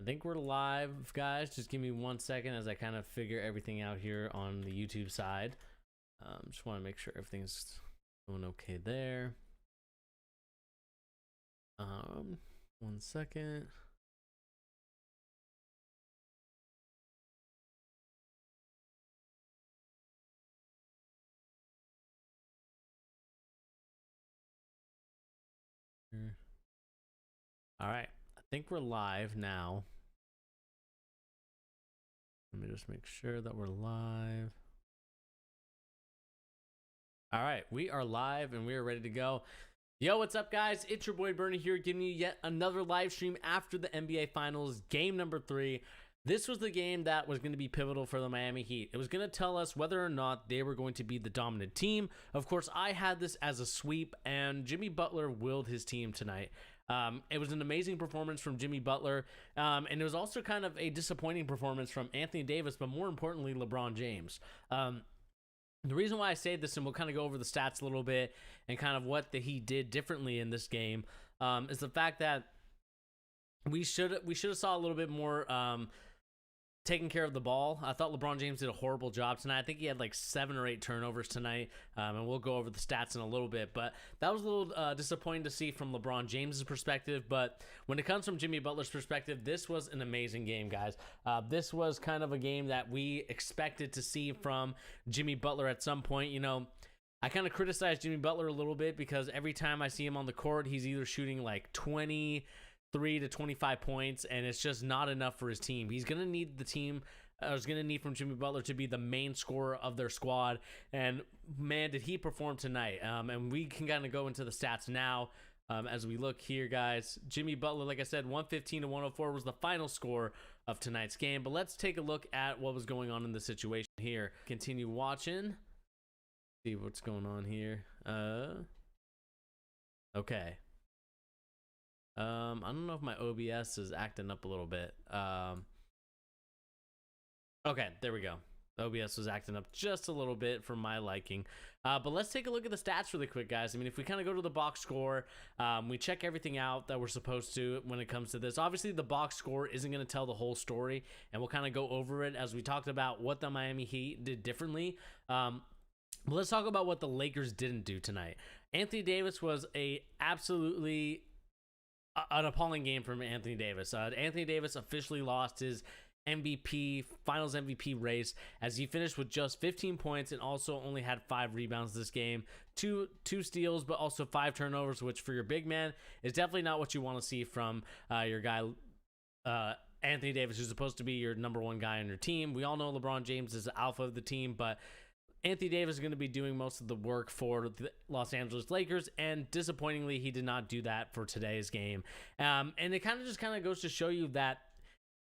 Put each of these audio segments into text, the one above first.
think we're live, guys. Just give me 1 second as I kind of figure everything out here on the YouTube side. Just want to make sure everything's going okay there. 1 second. All right, I think we're live now. Let me just make sure that we're live. All right, we are live and we are ready to go. Yo, what's up, guys? It's your boy Bernie here, giving you yet another live stream after the NBA Finals, game number 3. This was the game that was going to be pivotal for the Miami Heat. It was going to tell us whether or not they were going to be the dominant team. Of course, I had this as a sweep, and Jimmy Butler willed his team tonight. It was an amazing performance from Jimmy Butler, and it was also kind of a disappointing performance from Anthony Davis, but more importantly, LeBron James. The reason why I say this, and we'll kind of go over the stats a little bit and kind of what the Heat did differently in this game, is the fact that we should have saw a little bit more taking care of the ball. I thought LeBron James did a horrible job tonight. I think he had like 7 or 8 turnovers tonight, and we'll go over the stats in a little bit. But that was a little disappointing to see from LeBron James's perspective. But when it comes from Jimmy Butler's perspective, this was an amazing game, guys. This was kind of a game that we expected to see from Jimmy Butler at some point. You know, I kind of criticized Jimmy Butler a little bit because every time I see him on the court, he's either shooting like 23 to 25 points, and it's just not enough for his team. He's going to need the team, is going to need from Jimmy Butler to be the main scorer of their squad, and man, did he perform tonight. And we can kind of go into the stats now as we look here, guys. Jimmy Butler, like I said, 115 to 104 was the final score of tonight's game, but let's take a look at what was going on in the situation here. Continue watching. See what's going on here. Okay. I don't know if my OBS is acting up a little bit. Okay, there we go. OBS was acting up just a little bit for my liking. But let's take a look at the stats really quick, guys. I mean, if we kind of go to the box score, we check everything out that we're supposed to when it comes to this. Obviously, the box score isn't going to tell the whole story, and we'll kind of go over it as we talked about what the Miami Heat did differently. But let's talk about what the Lakers didn't do tonight. Anthony Davis was absolutely an appalling game from Anthony Davis. Anthony Davis officially lost his finals MVP race as he finished with just 15 points and also only had 5 rebounds this game, two steals, but also 5 turnovers, which for your big man is definitely not what you want to see from your guy Anthony Davis, who's supposed to be your number 1 guy on your team. We all know LeBron James is the alpha of the team, but Anthony Davis is going to be doing most of the work for the Los Angeles Lakers, and disappointingly, he did not do that for today's game. And it kind of goes to show you that,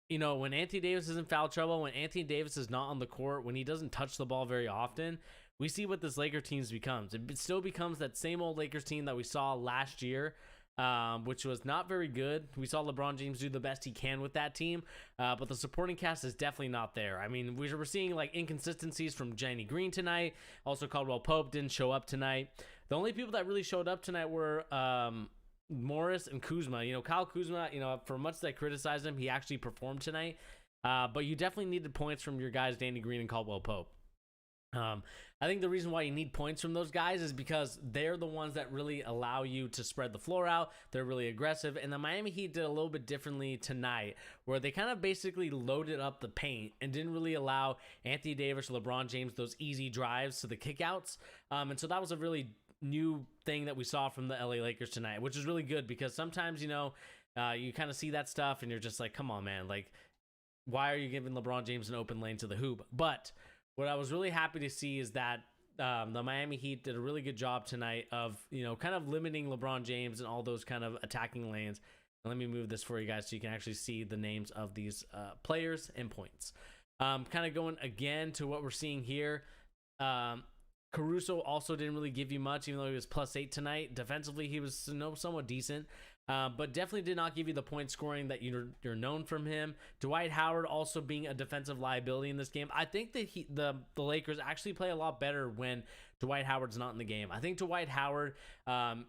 you know, when Anthony Davis is in foul trouble, when Anthony Davis is not on the court, when he doesn't touch the ball very often, we see what this Lakers team becomes. It still becomes that same old Lakers team that we saw last year, which was not very good. We saw LeBron James do the best he can with that team, but the supporting cast is definitely not there. I mean, we're seeing like inconsistencies from Danny Green tonight. Also, Caldwell Pope didn't show up tonight. The only people that really showed up tonight were Morris and Kuzma. You know, Kyle Kuzma, you know, for much as I criticized him, he actually performed tonight. But you definitely needed points from your guys, Danny Green and Caldwell Pope. I think the reason why you need points from those guys is because they're the ones that really allow you to spread the floor out. They're really aggressive, and the Miami Heat did a little bit differently tonight, where they kind of basically loaded up the paint and didn't really allow Anthony Davis or LeBron James those easy drives to the kickouts. And so that was a really new thing that we saw from the LA Lakers tonight, which is really good because sometimes, you know, you kind of see that stuff and you're just like, come on, man, like, why are you giving LeBron James an open lane to the hoop? But what I was really happy to see is that the Miami Heat did a really good job tonight of, you know, kind of limiting LeBron James and all those kind of attacking lanes. And let me move this for you guys so you can actually see the names of these players and points. Kind of going again to what we're seeing here. Caruso also didn't really give you much, even though he was +8 tonight. Defensively, he was somewhat decent. But definitely did not give you the point scoring that you're known from him. Dwight Howard also being a defensive liability in this game. I think that the Lakers actually play a lot better when Dwight Howard's not in the game. I think Dwight Howard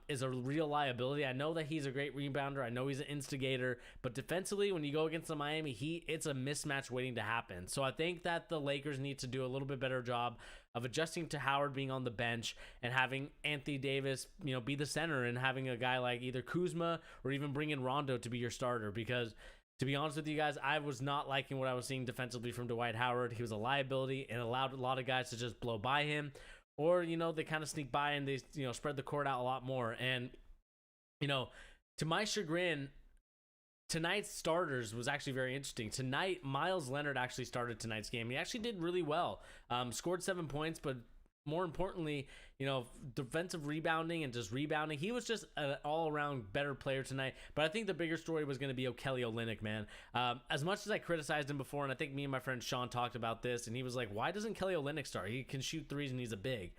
is a real liability. I know that he's a great rebounder. I know he's an instigator, but defensively, when you go against the Miami Heat, it's a mismatch waiting to happen. So I think that the Lakers need to do a little bit better job of adjusting to Howard being on the bench and having Anthony Davis, be the center, and having a guy like either Kuzma or even bring in Rondo to be your starter. Because to be honest with you guys, I was not liking what I was seeing defensively from Dwight Howard. He was a liability and allowed a lot of guys to just blow by him. Or, they kind of sneak by and they, spread the court out a lot more. And, to my chagrin, tonight's starters was actually very interesting. Tonight, Miles Leonard actually started tonight's game. He actually did really well. Scored 7 points, but more importantly, defensive rebounding and just rebounding. He was just an all-around better player tonight. But I think the bigger story was going to be Kelly Olynyk, man. As much as I criticized him before, and I think me and my friend Sean talked about this, and he was like, why doesn't Kelly Olynyk start? He can shoot threes and he's a big.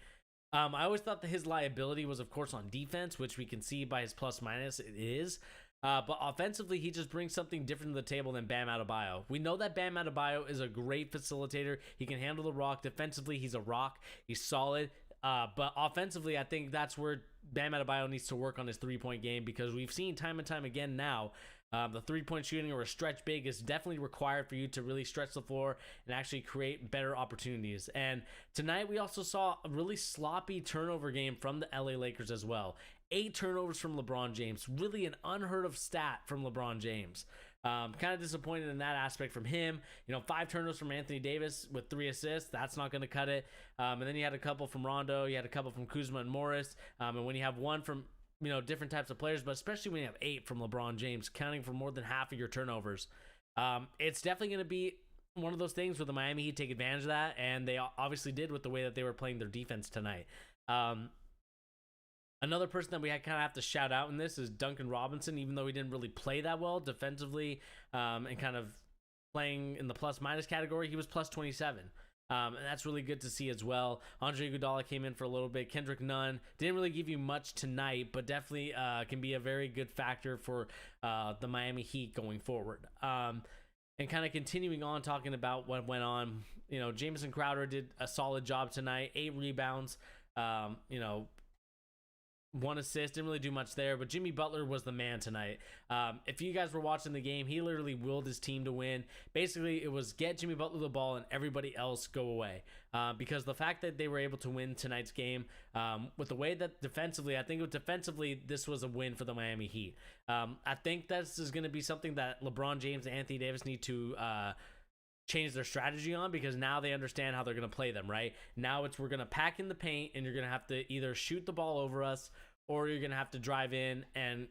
I always thought that his liability was, of course, on defense, which we can see by his plus-minus. It is. But offensively, he just brings something different to the table than Bam Adebayo. We know that Bam Adebayo is a great facilitator. He can handle the rock. Defensively, he's a rock. He's solid. But offensively, I think that's where Bam Adebayo needs to work on his three-point game, because we've seen time and time again now, the three-point shooting or a stretch big is definitely required for you to really stretch the floor and actually create better opportunities. And tonight, we also saw a really sloppy turnover game from the LA Lakers as well. 8 turnovers from LeBron James. Really an unheard of stat from LeBron James. Kind of disappointed in that aspect from him. 5 turnovers from Anthony Davis with 3 assists. That's not going to cut it. And then you had a couple from Rondo. You had a couple from Kuzma and Morris. And when you have one from, different types of players, but especially when you have 8 from LeBron James, counting for more than half of your turnovers, it's definitely going to be one of those things where the Miami Heat take advantage of that. And they obviously did with the way that they were playing their defense tonight. Another person that we kind of have to shout out in this is Duncan Robinson, even though he didn't really play that well defensively and kind of playing in the plus-minus category. He was plus 27. And that's really good to see as well. Andre Iguodala came in for a little bit. Kendrick Nunn didn't really give you much tonight, but definitely can be a very good factor for the Miami Heat going forward. And kind of continuing on talking about what went on, Jamison Crowder did a solid job tonight. 8 rebounds, 1 assist, didn't really do much there, but Jimmy Butler was the man tonight. If you guys were watching the game, he literally willed his team to win. Basically, it was get Jimmy Butler the ball and everybody else go away. Because the fact that they were able to win tonight's game, with the way that defensively, I think defensively, this was a win for the Miami Heat. I think this is going to be something that LeBron James and Anthony Davis need to change their strategy on, because now they understand how they're going to play them, right? Now we're going to pack in the paint, and you're going to have to either shoot the ball over us, or you're going to have to drive in and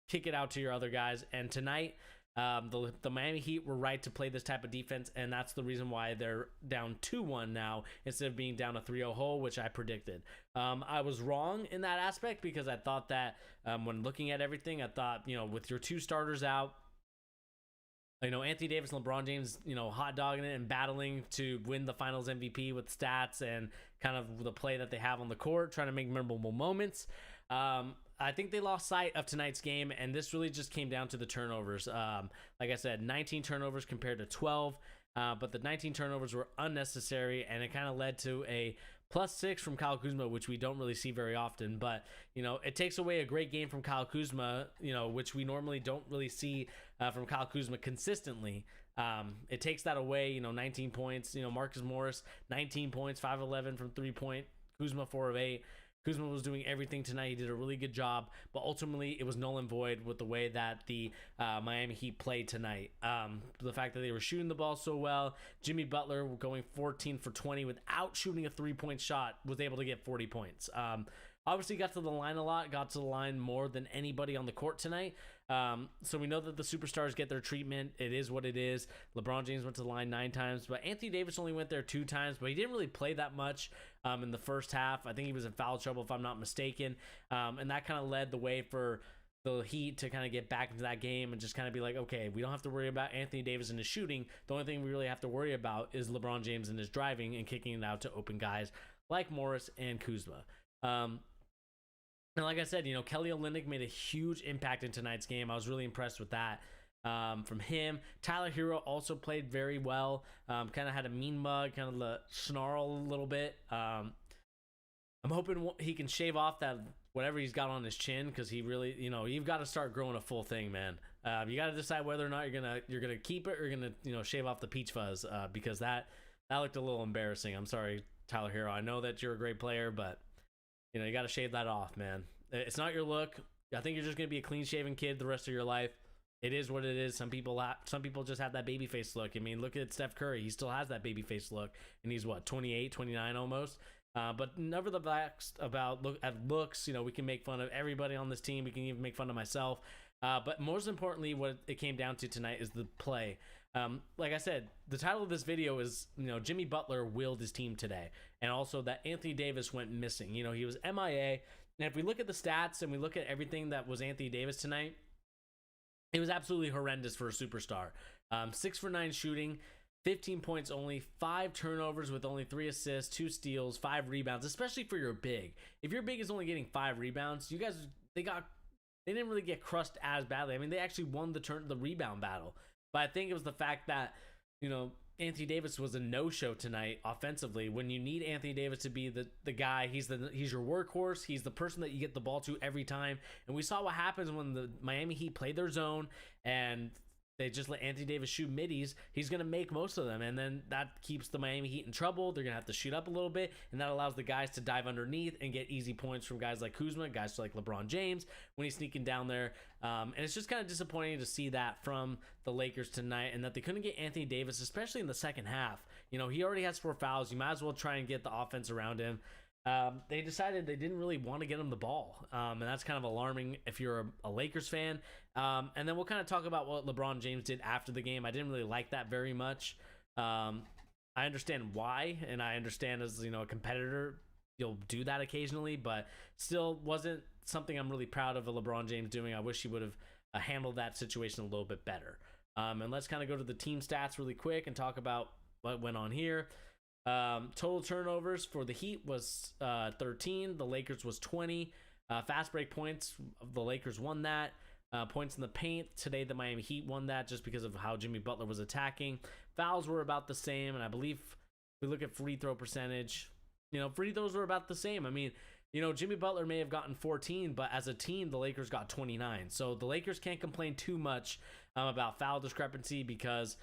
kick it out to your other guys. And tonight, the Miami Heat were right to play this type of defense, and that's the reason why they're down 2-1 now instead of being down a 3-0 hole, which I predicted. I was wrong in that aspect, because I thought that when looking at everything, I thought, with your 2 starters out, Anthony Davis and LeBron James, hot dogging it and battling to win the finals MVP with stats and kind of the play that they have on the court, trying to make memorable moments. I think they lost sight of tonight's game, and this really just came down to the turnovers. Like I said, 19 turnovers compared to 12, but the 19 turnovers were unnecessary, and it kind of led to a +6 from Kyle Kuzma, which we don't really see very often. But, it takes away a great game from Kyle Kuzma, which we normally don't really see from Kyle Kuzma consistently. It takes that away, 19 points. Marcus Morris, 19 points, 5-11 from 3-point. Kuzma, 4 of 8. Kuzma was doing everything tonight. He did a really good job, but ultimately it was null and void with the way that the Miami Heat played tonight. The fact that they were shooting the ball so well, Jimmy Butler going 14 for 20 without shooting a 3-point shot, was able to get 40 points. Obviously got to the line a lot, got to the line more than anybody on the court tonight. So we know that the superstars get their treatment. It is what it is. LeBron James went to the line 9 times, but Anthony Davis only went there 2 times, but he didn't really play that much in the first half. I think he was in foul trouble, if I'm not mistaken. And that kind of led the way for the Heat to kind of get back into that game and just kind of be like, okay, we don't have to worry about Anthony Davis and his shooting. The only thing we really have to worry about is LeBron James and his driving and kicking it out to open guys like Morris and Kuzma. And like I said, Kelly Olynyk made a huge impact in tonight's game. I was really impressed with that from him. Tyler Hero also played very well. Kind of had a mean mug, kind of snarl a little bit. I'm hoping he can shave off that whatever he's got on his chin, because he really, you've got to start growing a full thing, man. You got to decide whether or not you're gonna keep it, or you're gonna shave off the peach fuzz, because that looked a little embarrassing. I'm sorry, Tyler Hero. I know that you're a great player, but you got to shave that off, man. It's not your look. I think you're just gonna be a clean shaven kid the rest of your life. It is what it is. Some people just have that baby face look. I mean, look at Steph Curry. He still has that baby face look, and he's what, 28, 29 almost. But nevertheless, about looks, we can make fun of everybody on this team. We can even make fun of myself. But most importantly, what it came down to tonight is the play. Like I said, the title of this video is, Jimmy Butler willed his team today. And also that Anthony Davis went missing. He was MIA. And if we look at the stats and we look at everything that was Anthony Davis tonight, it was absolutely horrendous for a superstar. 6 for 9 shooting, 15 points only, 5 turnovers with only 3 assists, 2 steals, 5 rebounds, especially for your big. If your big is only getting 5 rebounds, you guys, they didn't really get crushed as badly. I mean, they actually won the rebound battle. But I think it was the fact that, Anthony Davis was a no-show tonight offensively. When you need Anthony Davis to be the guy, he's your workhorse. He's the person that you get the ball to every time. And we saw what happens when the Miami Heat played their zone and they just let Anthony Davis shoot middies. He's going to make most of them, and then that keeps the Miami Heat in trouble. They're going to have to shoot up a little bit, and that allows the guys to dive underneath and get easy points from guys like Kuzma, guys like LeBron James when he's sneaking down there. And it's just kind of disappointing to see that from the Lakers tonight, and that they couldn't get Anthony Davis, especially in the second half. He already has 4 fouls. You might as well try and get the offense around him. They decided they didn't really want to get him the ball, and that's kind of alarming if you're a Lakers fan. And then we'll kind of talk about what LeBron James did after the game. I didn't really like that very much. I understand why, and I understand as a competitor, you'll do that occasionally, but still wasn't something I'm really proud of LeBron James doing. I wish he would have handled that situation a little bit better. And let's kind of go to the team stats really quick and talk about what went on here. Total turnovers for the Heat was 13. The Lakers was 20. Fast break points, the Lakers won that. Points in the paint, today the Miami Heat won that just because of how Jimmy Butler was attacking. Fouls were about the same, and I believe if we look at free throw percentage, free throws were about the same. I mean, Jimmy Butler may have gotten 14, but as a team, the Lakers got 29. So the Lakers can't complain too much about foul discrepancy, because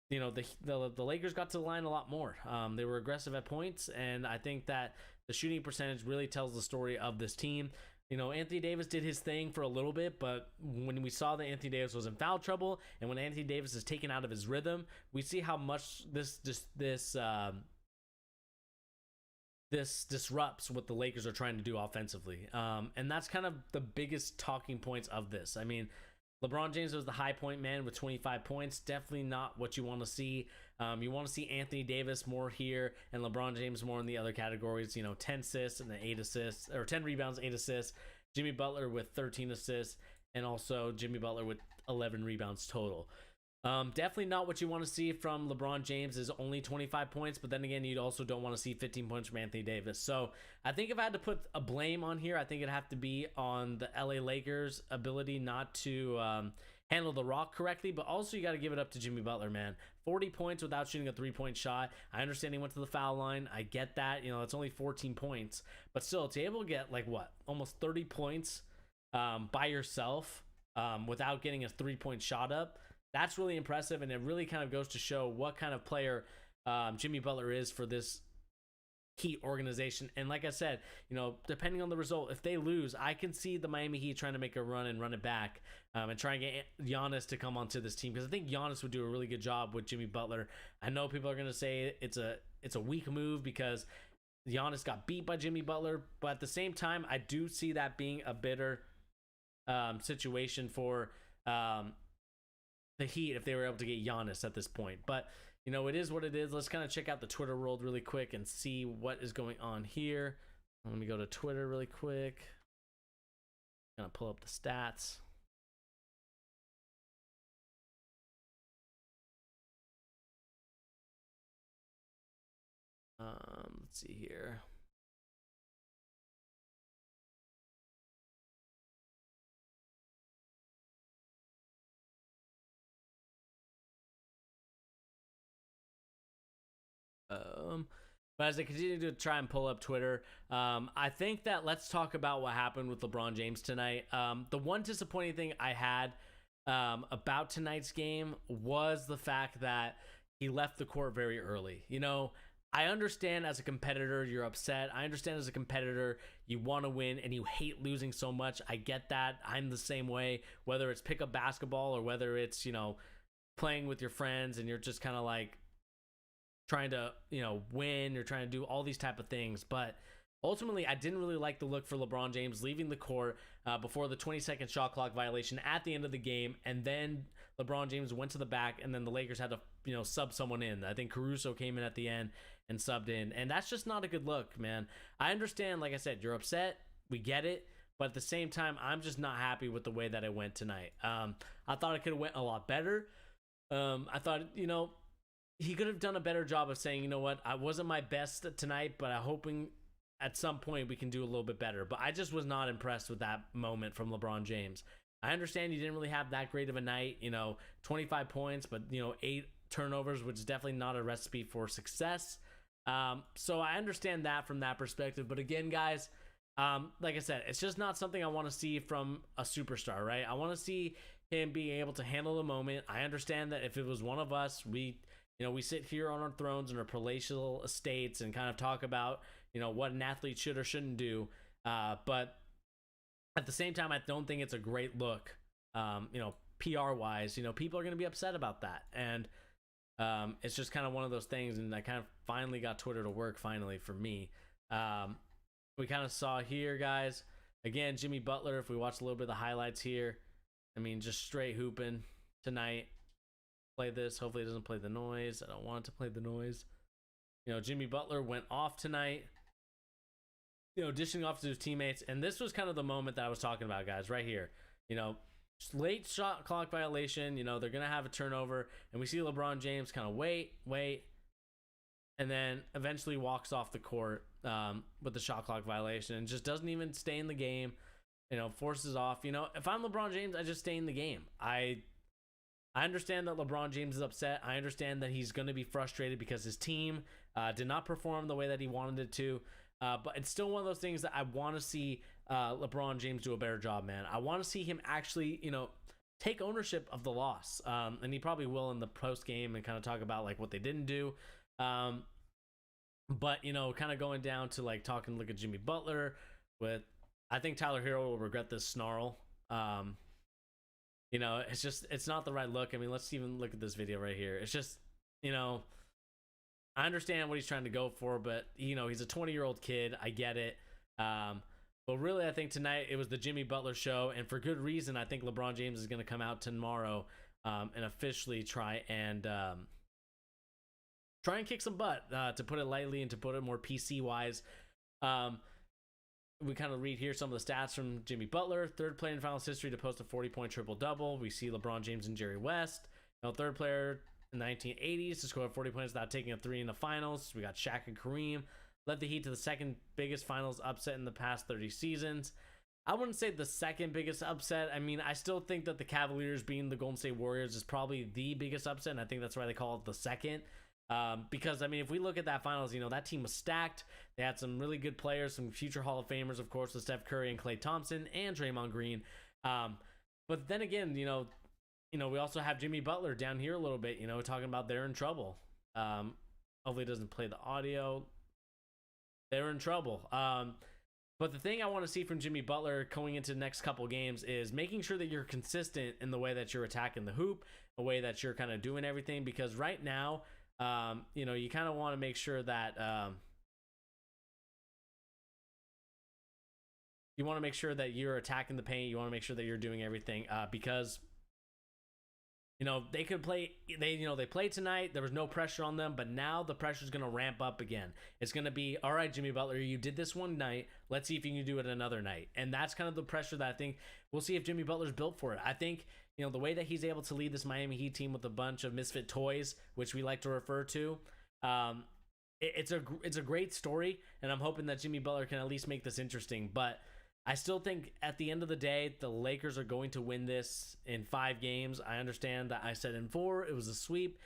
the Lakers got to the line a lot more. They were aggressive at points, and I think that the shooting percentage really tells the story of this team. Anthony Davis did his thing for a little bit, but when we saw that Anthony Davis was in foul trouble, and when Anthony Davis is taken out of his rhythm, we see how much this disrupts what the Lakers are trying to do offensively. And that's kind of the biggest talking points of this. I mean, LeBron James was the high point man with 25 points. Definitely not what you want to see. You want to see Anthony Davis more here and LeBron James more in the other categories. 10 assists and then 8 assists, or 10 rebounds, 8 assists. Jimmy Butler with 13 assists, and also Jimmy Butler with 11 rebounds total. Definitely not what you want to see from LeBron James, is only 25 points, but then again, you also don't want to see 15 points from Anthony Davis. So I think if I had to put a blame on here, I think it'd have to be on the LA Lakers' ability not to handle the rock correctly, but also you got to give it up to Jimmy Butler, man. 40 points without shooting a 3-point shot. I understand he went to the foul line. I get that. It's only 14 points, but still, to be able to get almost 30 points by yourself without getting a 3-point shot up, that's really impressive, and it really kind of goes to show what kind of player Jimmy Butler is for this Heat organization. And like I said, depending on the result, if they lose, I can see the Miami Heat trying to make a run and run it back, and try and get Giannis to come onto this team, because I think Giannis would do a really good job with Jimmy Butler. I know people are going to say it's a weak move because Giannis got beat by Jimmy Butler, but at the same time, I do see that being a bitter situation for the Heat if they were able to get Giannis at this point. But it is what it is. Let's kind of check out the Twitter world really quick and see what is going on here. Let me go to Twitter really quick. Gonna pull up the stats. Let's see here. But as I continue to try and pull up Twitter, I think that let's talk about what happened with LeBron James tonight. The one disappointing thing I had about tonight's game was the fact that he left the court very early. You know, I understand as a competitor, you're upset. I understand as a competitor, you want to win and you hate losing so much. I get that. I'm the same way, whether it's pick up basketball or whether it's, you know, playing with your friends and you're just kind of like trying to, you know, win. You're trying to do all these type of things. But ultimately, I didn't really like the look for LeBron James leaving the court before the 20-second shot clock violation at the end of the game. And then LeBron James went to the back and then the Lakers had to, you know, sub someone in. I think Caruso came in at the end and subbed in. And that's just not a good look, man. I understand, like I said, you're upset. We get it. But at the same time, I'm just not happy with the way that it went tonight. I thought it could have went a lot better. I thought, you know, he could have done a better job of saying, you know what, I wasn't my best tonight, but I'm hoping at some point we can do a little bit better. But I just was not impressed with that moment from LeBron James. I understand you didn't really have that great of a night, you know, 25 points, but, you know, 8 turnovers, which is definitely not a recipe for success. So I understand that from that perspective. But again, guys, like I said, it's just not something I want to see from a superstar, right? I want to see him being able to handle the moment. I understand that if it was one of us, we sit here on our thrones in our palatial estates and kind of talk about, you know, what an athlete should or shouldn't do. But at the same time, I don't think it's a great look, you know, PR wise. You know, people are going to be upset about that. And it's just kind of one of those things. And I kind of finally got Twitter to work finally for me. We kind of saw here, guys, again, Jimmy Butler, if we watch a little bit of the highlights here, I mean, just straight hooping tonight. Play this. Hopefully it doesn't play the noise. I don't want it to play the noise. You know, Jimmy Butler went off tonight, you know, dishing off to his teammates. And this was kind of the moment that I was talking about, guys, right here. You know, late shot clock violation. You know, they're going to have a turnover. And we see LeBron James kind of wait. And then eventually walks off the court with the shot clock violation and just doesn't even stay in the game. You know, forces off. You know, if I'm LeBron James, I just stay in the game. I understand that LeBron James is upset. I understand that he's going to be frustrated because his team did not perform the way that he wanted it to. But it's still one of those things that I want to see LeBron James do a better job, man. I want to see him actually, you know, take ownership of the loss. And he probably will in the post game and kind of talk about like what they didn't do. But, you know, kind of going down to like talking, look at Jimmy Butler with, I think Tyler Hero will regret this snarl. You know, it's not the right look. I mean, let's even look at this video right here. It's just, you know, I understand what he's trying to go for, but, you know, he's a 20-year-old kid. I get it. But really, I think tonight it was the Jimmy Butler show. And for good reason, I think LeBron James is going to come out tomorrow and officially try and kick some butt, to put it lightly and to put it more PC-wise. We kind of read here some of the stats from Jimmy Butler, third player in finals history to post a 40-point triple-double. We see LeBron James and Jerry West. You know, third player in the 1980s to score 40 points without taking a three in the finals. We got Shaq and Kareem. Led the Heat to the second biggest finals upset in the past 30 seasons. I wouldn't say the second biggest upset. I mean, I still think that the Cavaliers being the Golden State Warriors is probably the biggest upset, and I think that's why they call it the second. Because, I mean, if we look at that finals, you know, that team was stacked. They had some really good players, some future Hall of Famers, of course, with Steph Curry and Klay Thompson and Draymond Green. But then again, you know, we also have Jimmy Butler down here a little bit, you know, talking about they're in trouble. Hopefully it doesn't play the audio. They're in trouble. But the thing I want to see from Jimmy Butler going into the next couple games is making sure that you're consistent in the way that you're attacking the hoop, the way that you're kind of doing everything. Because right now, you know, you kind of want to make sure that you want to make sure that you're attacking the paint. You want to make sure that you're doing everything because, you know, they could play. They played tonight. There was no pressure on them, but now the pressure is going to ramp up again. It's going to be, all right, Jimmy Butler, you did this one night. Let's see if you can do it another night. And that's kind of the pressure that I think we'll see if Jimmy Butler's built for it. I think, you know, the way that he's able to lead this Miami Heat team with a bunch of misfit toys, which we like to refer to, it's a great story, and I'm hoping that Jimmy Butler can at least make this interesting. But I still think at the end of the day, the Lakers are going to win this in 5 games. I understand that I said in 4, it was a sweep.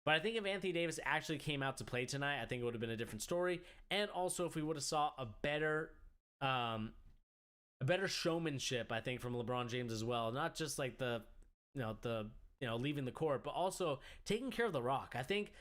But I think if Anthony Davis actually came out to play tonight, I think it would have been a different story. And also if we would have saw a better showmanship, I think, from LeBron James as well. Not just like the leaving the court, but also taking care of the rock. I think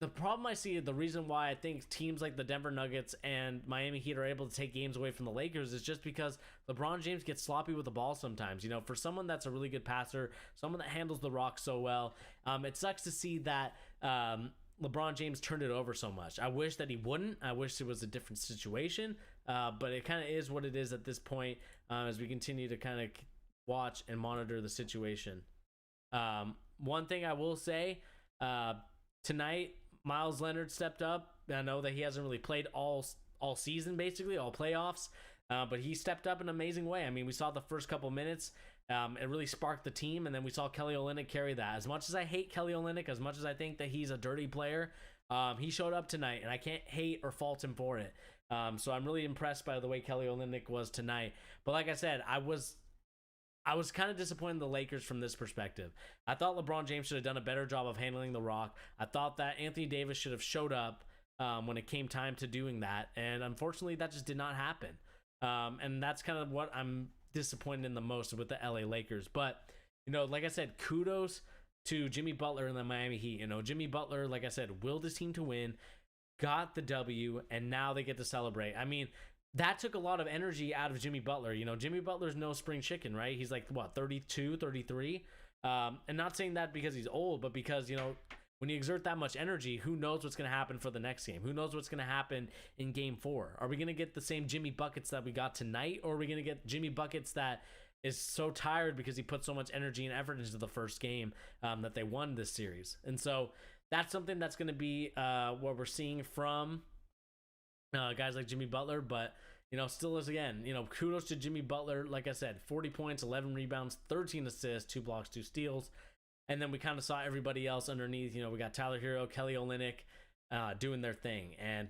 the problem I see, the reason why I think teams like the Denver Nuggets and Miami Heat are able to take games away from the Lakers is just because LeBron James gets sloppy with the ball sometimes. For someone that's a really good passer, someone that handles the rock so well, it sucks to see that LeBron James turned it over so much. I wish that he wouldn't. I wish it was a different situation, but it kind of is what it is at this point as we continue to kind of watch and monitor the situation. One thing I will say, tonight, Miles Leonard stepped up. I know that he hasn't really played all season, basically, all playoffs, but he stepped up in an amazing way. I mean, we saw the first couple minutes. It really sparked the team, and then we saw Kelly Olynyk carry that. As much as I hate Kelly Olynyk, as much as I think that he's a dirty player, he showed up tonight, and I can't hate or fault him for it. So I'm really impressed by the way Kelly Olynyk was tonight. But like I said, I was kind of disappointed in the Lakers from this perspective. I thought LeBron James should have done a better job of handling the rock. I thought that Anthony Davis should have showed up when it came time to doing that. And unfortunately, that just did not happen. And that's kind of what I'm disappointed in the most with the LA Lakers. But, like I said, kudos to Jimmy Butler and the Miami Heat. Jimmy Butler, like I said, willed his team to win, got the W, and now they get to celebrate. I mean, that took a lot of energy out of Jimmy Butler. Jimmy Butler's no spring chicken, right? He's like, 32, 33? And not saying that because he's old, but because, when you exert that much energy, who knows what's going to happen for the next game? Who knows what's going to happen in game 4? Are we going to get the same Jimmy Buckets that we got tonight? Or are we going to get Jimmy Buckets that is so tired because he put so much energy and effort into the first game that they won this series? And so that's something that's going to be what we're seeing from guys like Jimmy Butler. But still is, again, kudos to Jimmy Butler. Like I said, 40 points, 11 rebounds, 13 assists, 2 blocks, 2 steals. And then we kind of saw everybody else underneath. We got Tyler Hero, Kelly Olynyk doing their thing. And,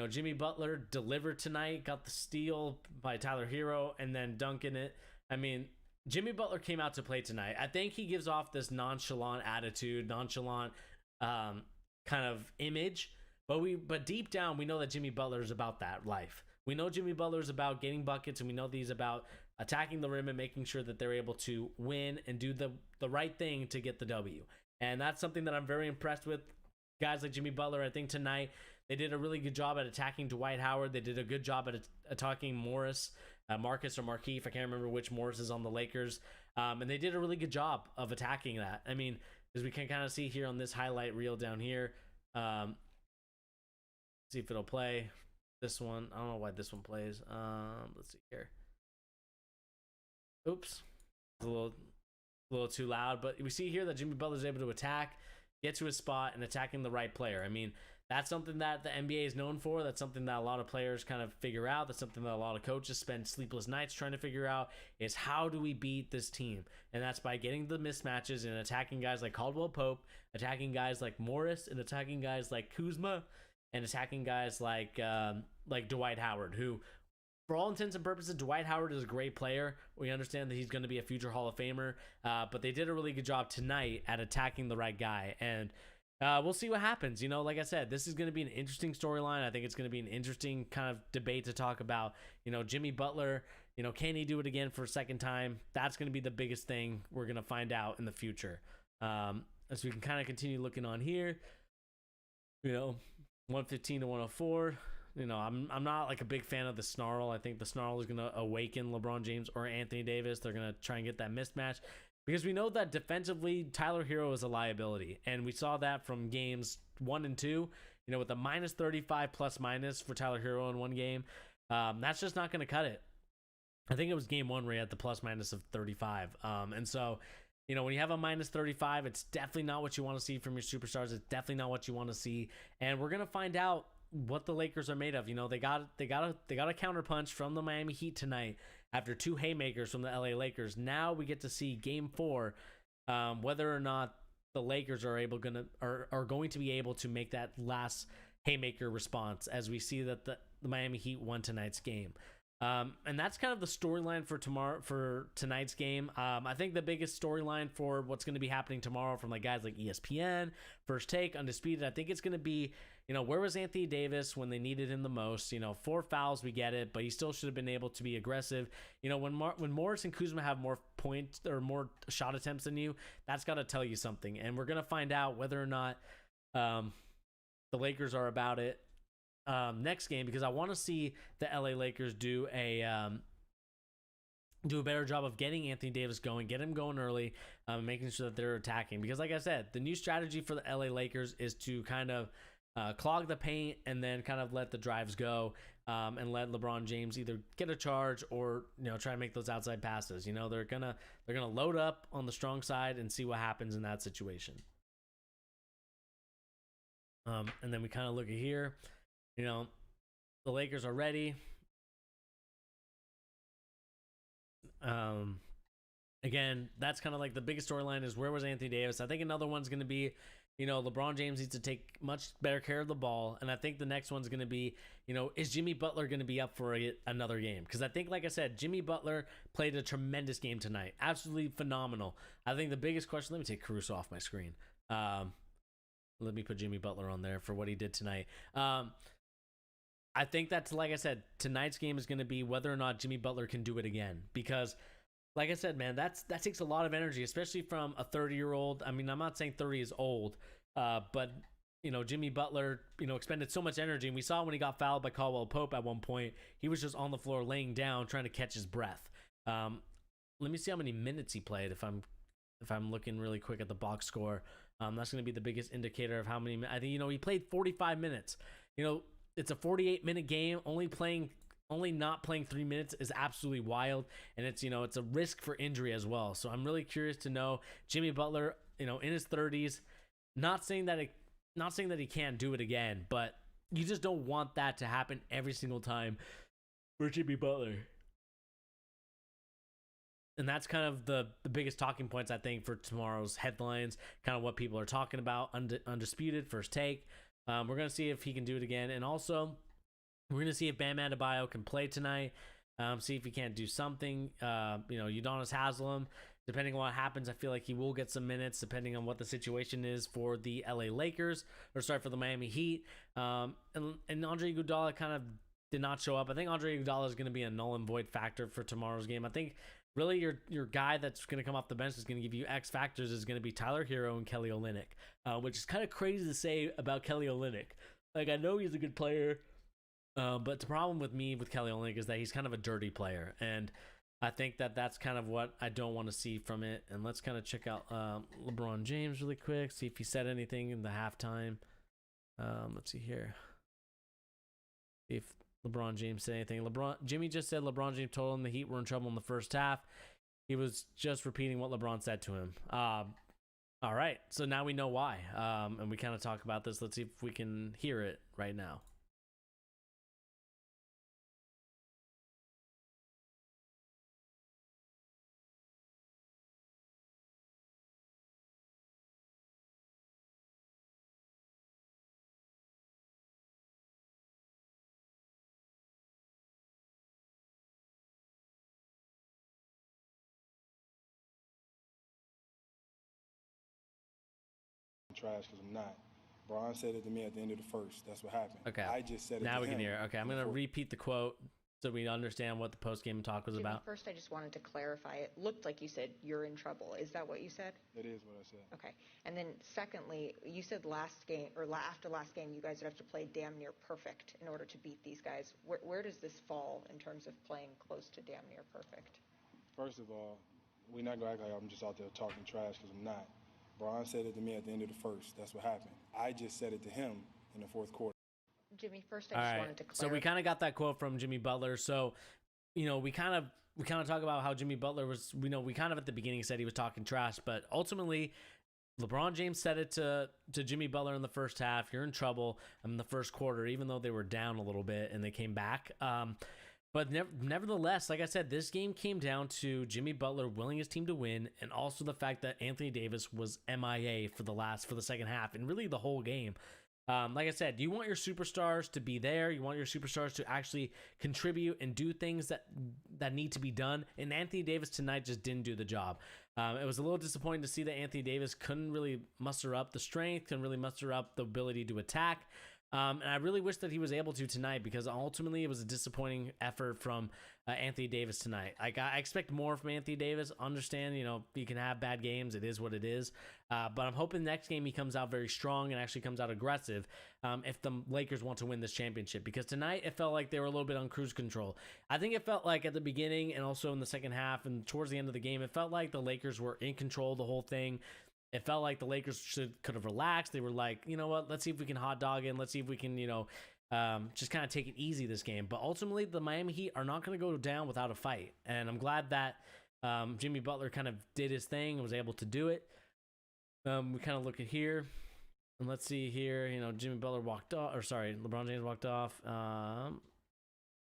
Jimmy Butler delivered tonight, got the steal by Tyler Hero, and then dunking it. I mean, Jimmy Butler came out to play tonight. I think he gives off this nonchalant attitude, nonchalant kind of image. But deep down, we know that Jimmy Butler is about that life. We know Jimmy Butler is about getting buckets, and we know that he's about attacking the rim and making sure that they're able to win and do the right thing to get the W. And that's something that I'm very impressed with. Guys like Jimmy Butler, I think tonight they did a really good job at attacking Dwight Howard. They did a good job at attacking Marcus or Markieff. I can't remember which Morris is on the Lakers. And they did a really good job of attacking that. I mean, as we can kind of see here on this highlight reel down here. See if it'll play. This one, I don't know why this one plays. Let's see here. Oops, it's a little too loud. But we see here that Jimmy Butler is able to attack, get to his spot, and attacking the right player. I mean, that's something that the NBA is known for. That's something that a lot of players kind of figure out. That's something that a lot of coaches spend sleepless nights trying to figure out, is how do we beat this team? And that's by getting the mismatches and attacking guys like Caldwell Pope, attacking guys like Morris, and attacking guys like Kuzma, and attacking guys like Dwight Howard, who, for all intents and purposes, Dwight Howard is a great player. We understand that he's going to be a future Hall of Famer, but they did a really good job tonight at attacking the right guy. And we'll see what happens. Like I said, this is going to be an interesting storyline. I think it's going to be an interesting kind of debate to talk about. Jimmy Butler, can he do it again for a second time? That's going to be the biggest thing we're going to find out in the future. As we can kind of continue looking on here, 115 to 104. I'm not like a big fan of the snarl. I think the snarl is going to awaken LeBron James or Anthony Davis. They're going to try and get that mismatch, because we know that defensively Tyler Hero is a liability, and we saw that from games 1 and 2. With a minus 35 plus minus for Tyler Hero in one game, that's just not going to cut it. I think it was game 1 where he had the plus minus of 35. And so, when you have a minus 35, it's definitely not what you want to see from your superstars. It's definitely not what you want to see. And we're going to find out what the Lakers are made of. They got a counterpunch from the Miami Heat tonight after 2 haymakers from the LA Lakers. Now we get to see game 4, whether or not the Lakers are going to be able to make that last haymaker response, as we see that the Miami Heat won tonight's game. And that's kind of the storyline for tonight's game. I think the biggest storyline for what's going to be happening tomorrow from like guys like ESPN, First Take, Undisputed, I think it's going to be, where was Anthony Davis when they needed him the most? 4 fouls, we get it, but he still should have been able to be aggressive. When Morris and Kuzma have more points or more shot attempts than you, that's got to tell you something. And we're going to find out whether or not the Lakers are about it next game, because I want to see the LA Lakers do a better job of getting Anthony Davis going, get him going early, making sure that they're attacking. Because like I said, the new strategy for the LA Lakers is to kind of clog the paint and then kind of let the drives go, and let LeBron James either get a charge or try to make those outside passes. They're gonna load up on the strong side and see what happens in that situation. And then we kind of look at here. The Lakers are ready. Again, that's kind of like the biggest storyline is where was Anthony Davis? I think another one's going to be, LeBron James needs to take much better care of the ball. And I think the next one's going to be, is Jimmy Butler going to be up for another game? Because I think, like I said, Jimmy Butler played a tremendous game tonight. Absolutely phenomenal. I think the biggest question, let me take Caruso off my screen. Let me put Jimmy Butler on there for what he did tonight. I think that's, like I said, tonight's game is going to be whether or not Jimmy Butler can do it again. Because, like I said, man, that takes a lot of energy, especially from a 30-year-old. I mean, I'm not saying 30 is old, but, Jimmy Butler, expended so much energy. And we saw when he got fouled by Caldwell Pope at one point, he was just on the floor laying down trying to catch his breath. Let me see how many minutes he played if I'm looking really quick at the box score. That's going to be the biggest indicator of how many. I think, he played 45 minutes. It's a 48-minute game. Only not playing 3 minutes is absolutely wild, and it's a risk for injury as well. So I'm really curious to know Jimmy Butler, in his 30s. Not saying that he can't do it again, but you just don't want that to happen every single time for Jimmy Butler. And that's kind of the biggest talking points, I think, for tomorrow's headlines, kind of what people are talking about. Undisputed, First Take. We're going to see if he can do it again. And also, we're going to see if Bam Adebayo can play tonight. See if he can't do something. Udonis Haslem, depending on what happens, I feel like he will get some minutes, depending on what the situation is for the LA Lakers, for the Miami Heat. And Andre Iguodala kind of did not show up. I think Andre Iguodala is going to be a null and void factor for tomorrow's game. I think really your guy that's going to come off the bench is going to give you X factors is going to be Tyler Hero and Kelly Olynyk, which is kind of crazy to say about Kelly Olynyk. Like, I know he's a good player, but the problem with Kelly Olynyk is that he's kind of a dirty player, and I think that's kind of what I don't want to see from it. And let's kind of check out LeBron James really quick, see if he said anything in the halftime. Let's see here. See if LeBron James said anything. Jimmy just said LeBron James told him the Heat were in trouble in the first half. He was just repeating what LeBron said to him. All right, so now we know why. And we kind of talk about this. Let's see if we can hear it right now. Trash because I'm not. Bron said it to me at the end of the first. That's what happened. Okay. I just said it now to we him. can hear. Okay, I'm going to repeat the quote so we understand what the post-game talk was about. First, I just wanted to clarify. It looked like you said you're in trouble. Is that what you said? That is what I said. Okay. And then secondly, you said last game or after last game, you guys would have to play damn near perfect in order to beat these guys. Where does this fall in terms of playing close to damn near perfect? First of all, we're not going to act like I'm just out there talking trash because I'm not. Bron said it to me at the end of the first. That's what happened. I just said it to him in the fourth quarter. Jimmy, first I just wanted to clarify. So we kind of got that quote from Jimmy Butler. So, we kind of talk about how Jimmy Butler was, we kind of at the beginning said he was talking trash, but ultimately LeBron James said it to Jimmy Butler in the first half. You're in trouble in the first quarter, even though they were down a little bit and they came back. But nevertheless, like I said, this game came down to Jimmy Butler willing his team to win, and also the fact that Anthony Davis was MIA for the second half, and really the whole game. Like I said, you want your superstars to be there. You want your superstars to actually contribute and do things that need to be done. And Anthony Davis tonight just didn't do the job. It was a little disappointing to see that Anthony Davis couldn't really muster up the strength, couldn't really muster up the ability to attack. And I really wish that he was able to tonight, because ultimately it was a disappointing effort from Anthony Davis tonight. Like, I expect more from Anthony Davis. Understand, you can have bad games. It is what it is. But I'm hoping next game he comes out very strong and actually comes out aggressive if the Lakers want to win this championship. Because tonight it felt like they were a little bit on cruise control. I think it felt like at the beginning and also in the second half and towards the end of the game, it felt like the Lakers were in control of the whole thing. It felt like the Lakers could have relaxed. They were like, you know what, let's see if we can hot dog in. Let's see if we can, just kind of take it easy this game. But ultimately, the Miami Heat are not going to go down without a fight. And I'm glad that Jimmy Butler kind of did his thing and was able to do it. We kind of look at here. And let's see here, Jimmy Butler walked off. Or sorry, LeBron James walked off.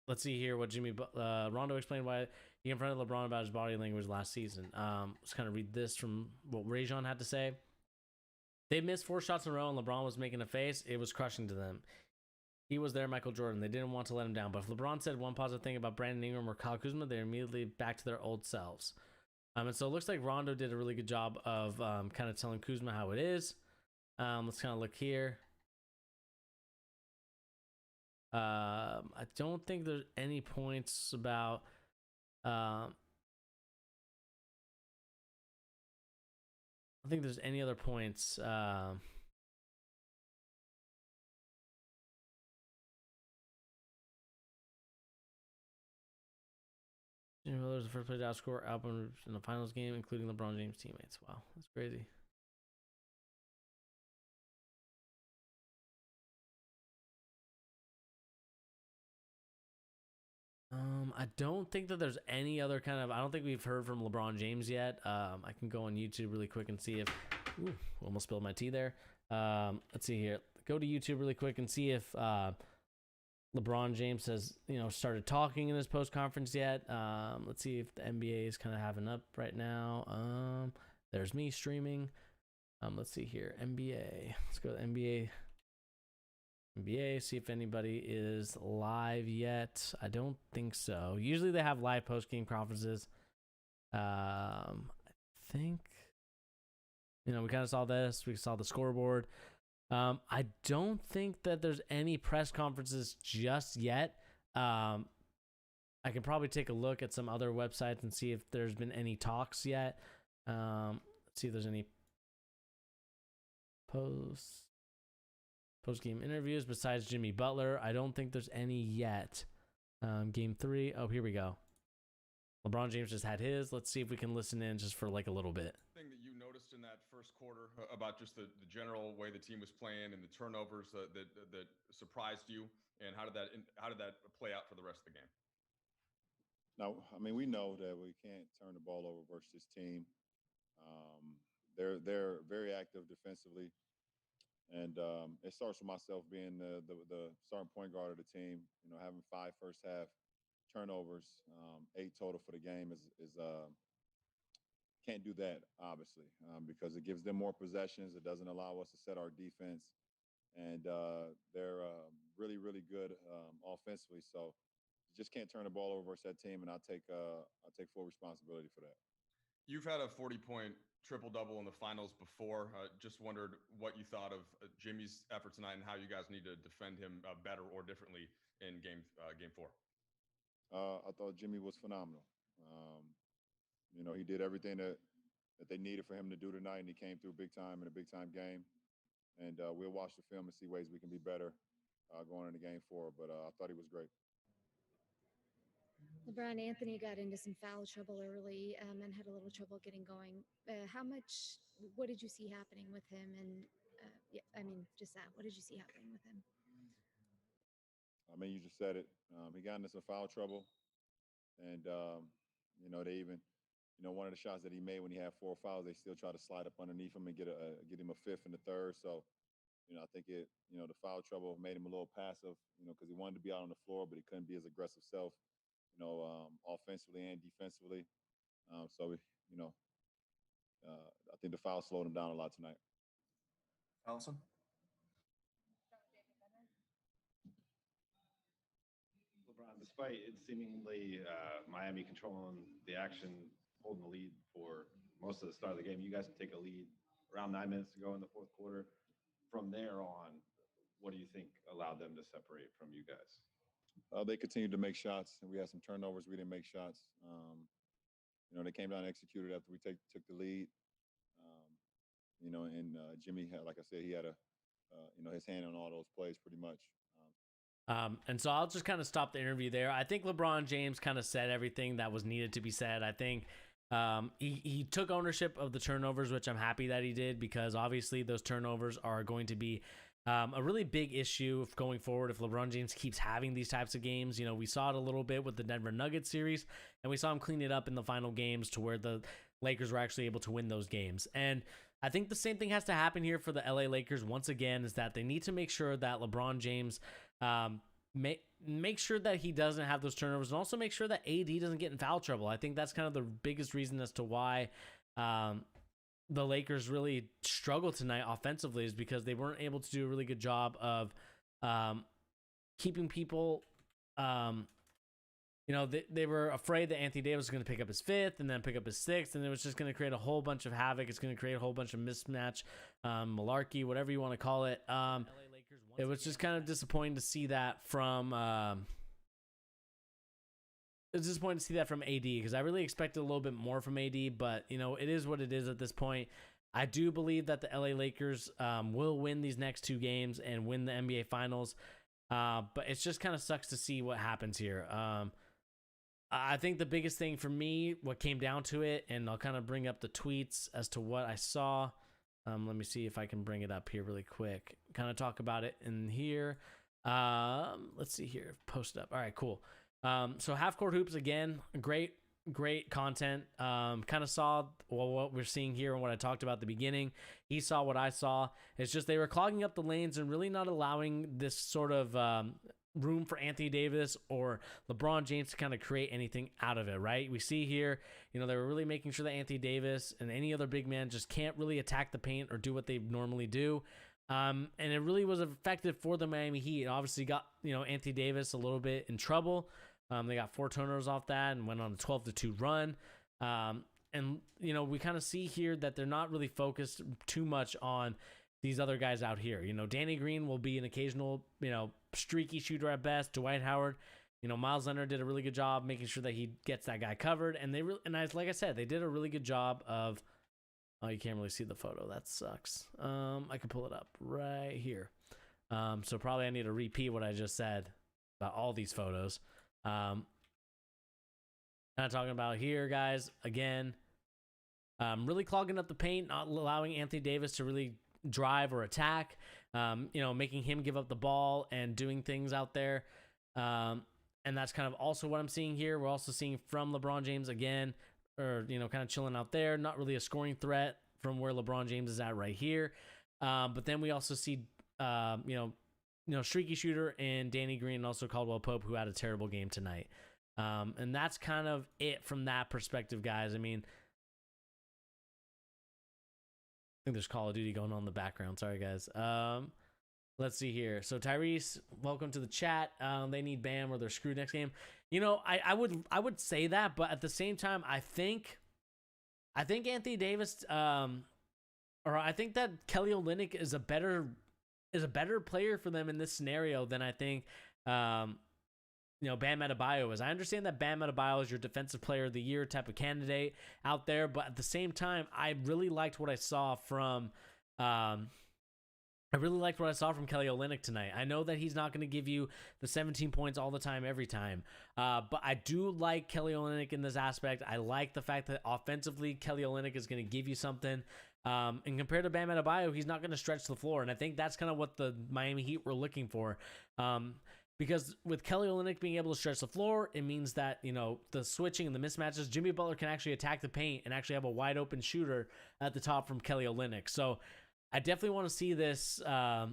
Let's see here what Rondo explained why he confronted LeBron about his body language last season. Let's kind of read this from what Rajon had to say. They missed 4 shots in a row and LeBron was making a face. It was crushing to them. He was there, Michael Jordan. They didn't want to let him down. But if LeBron said one positive thing about Brandon Ingram or Kyle Kuzma, they're immediately back to their old selves. And so it looks like Rondo did a really good job of kind of telling Kuzma how it is. Let's kind of look here. I don't think there's any points about I don't think there's any other points Jimmy Butler was the first player to outscore Alvin in the finals game, including LeBron James teammates. Wow, that's crazy. I don't think that there's any other kind of. I don't think we've heard from LeBron James yet. I can go on YouTube really quick and see if. Ooh, almost spilled my tea there. Let's see here. Go to YouTube really quick and see if LeBron James has started talking in his post conference yet. Let's see if the NBA is kind of having up right now. There's me streaming. Let's see here. NBA. Let's go to NBA. See if anybody is live yet. I don't think so. Usually they have live post-game conferences. I think, we kind of saw this. We saw the scoreboard. I don't think that there's any press conferences just yet. I can probably take a look at some other websites and see if there's been any talks yet. Let's see if there's any post-game interviews besides Jimmy Butler. I don't think there's any yet. Game 3. Oh, here we go. LeBron James just had his. Let's see if we can listen in just for like a little bit. Thing that you noticed in that first quarter about just the general way the team was playing and the turnovers that surprised you, and how did that play out for the rest of the game? No, I mean, we know that we can't turn the ball over versus this team. They're very active defensively. And it starts with myself being the starting point guard of the team. Having 5 first half turnovers, 8 total for the game is can't do that obviously because it gives them more possessions. It doesn't allow us to set our defense, and they're really good offensively. So you just can't turn the ball over versus that team, and I'll take full responsibility for that. You've had a 40-point triple-double in the finals before. Just wondered what you thought of Jimmy's effort tonight and how you guys need to defend him better or differently in game 4. I thought Jimmy was phenomenal. He did everything that they needed for him to do tonight, and he came through big time in a big-time game. And we'll watch the film and see ways we can be better going into game 4. But I thought he was great. LeBron Anthony got into some foul trouble early and had a little trouble getting going. What did you see happening with him? And just that. What did you see happening with him? I mean, you just said it. He got into some foul trouble, and they even, one of the shots that he made when he had 4 fouls, they still try to slide up underneath him and get him a 5th and a 3rd. So, I think the foul trouble made him a little passive, because he wanted to be out on the floor, but he couldn't be his aggressive self. Offensively and defensively. I think the foul slowed him down a lot tonight. Allison? despite it seemingly Miami controlling the action, holding the lead for most of the start of the game, you guys take a lead around 9 minutes to go in the fourth quarter. From there on, what do you think allowed them to separate from you guys? They continued to make shots, and we had some turnovers. We didn't make shots. They came down and executed after we took the lead. And Jimmy had, like I said, he had his hand on all those plays pretty much. And so I'll just kind of stop the interview there. I think LeBron James kind of said everything that was needed to be said. I think he took ownership of the turnovers, which I'm happy that he did, because obviously those turnovers are going to be a really big issue going forward if LeBron James keeps having these types of games. We saw it a little bit with the Denver Nuggets series, and we saw him clean it up in the final games to where the Lakers were actually able to win those games. And I think the same thing has to happen here for the LA Lakers once again, is that they need to make sure that LeBron James make sure that he doesn't have those turnovers, and also make sure that AD doesn't get in foul trouble. I think that's kind of the biggest reason as to why the Lakers really struggled tonight offensively, is because they weren't able to do a really good job of keeping people. They were afraid that Anthony Davis was going to pick up his fifth and then pick up his sixth, and it was just going to create a whole bunch of havoc. It's going to create a whole bunch of mismatch, malarkey, whatever you want to call it. It was just kind of disappointing to see that from. It was disappointing to see that from AD, because I really expected a little bit more from AD, but it is what it is at this point. I do believe that the LA Lakers will win these next two games and win the NBA Finals, but it just kind of sucks to see what happens here. I think the biggest thing for me, what came down to it, and I'll kind of bring up the tweets as to what I saw. Let me see if I can bring it up here really quick. Kind of talk about it in here. Let's see here. Post it up. All right, cool. So Half Court Hoops, again, great content. Kind of saw what we're seeing here and what I talked about at the beginning. He saw what I saw. It's just they were clogging up the lanes and really not allowing this sort of room for Anthony Davis or LeBron James to kind of create anything out of it, right? We see here, they were really making sure that Anthony Davis and any other big man just can't really attack the paint or do what they normally do. And it really was effective for the Miami Heat. It obviously got, Anthony Davis a little bit in trouble. They got 4 turnovers off that and went on a 12-2 run. And we kind of see here that they're not really focused too much on these other guys out here. Danny Green will be an occasional, streaky shooter at best. Dwight Howard, Miles Leonard did a really good job making sure that he gets that guy covered. And like I said, they did a really good job of. Oh, you can't really see the photo. That sucks. I can pull it up right here. So probably I need to repeat what I just said about all these photos. Kind of talking about here, guys. Again, really clogging up the paint, not allowing Anthony Davis to really drive or attack. Making him give up the ball and doing things out there. And that's kind of also what I'm seeing here. We're also seeing from LeBron James again, or kind of chilling out there, not really a scoring threat from where LeBron James is at right here. But then we also see, streaky shooter and Danny Green, and also Caldwell Pope, who had a terrible game tonight. And that's kind of it from that perspective, guys. I mean, I think there's Call of Duty going on in the background. Sorry, guys. Let's see here. So Tyrese, welcome to the chat. They need Bam or they're screwed next game. I would say that, but at the same time, I think Anthony Davis, or I think that Kelly Olynyk is a better player for them in this scenario than I think Bam Adebayo is. I understand that Bam Adebayo is your defensive player of the year type of candidate out there, but at the same time, I really liked what I saw from Kelly Olynyk tonight. I know that he's not going to give you the 17 points all the time, every time. But I do like Kelly Olynyk in this aspect. I like the fact that offensively, Kelly Olynyk is going to give you something. And compared to Bam Adebayo, he's not going to stretch the floor. And I think that's kind of what the Miami Heat were looking for. Because with Kelly Olynyk being able to stretch the floor, it means that, the switching and the mismatches, Jimmy Butler can actually attack the paint and actually have a wide open shooter at the top from Kelly Olynyk. So I definitely want to see this. Like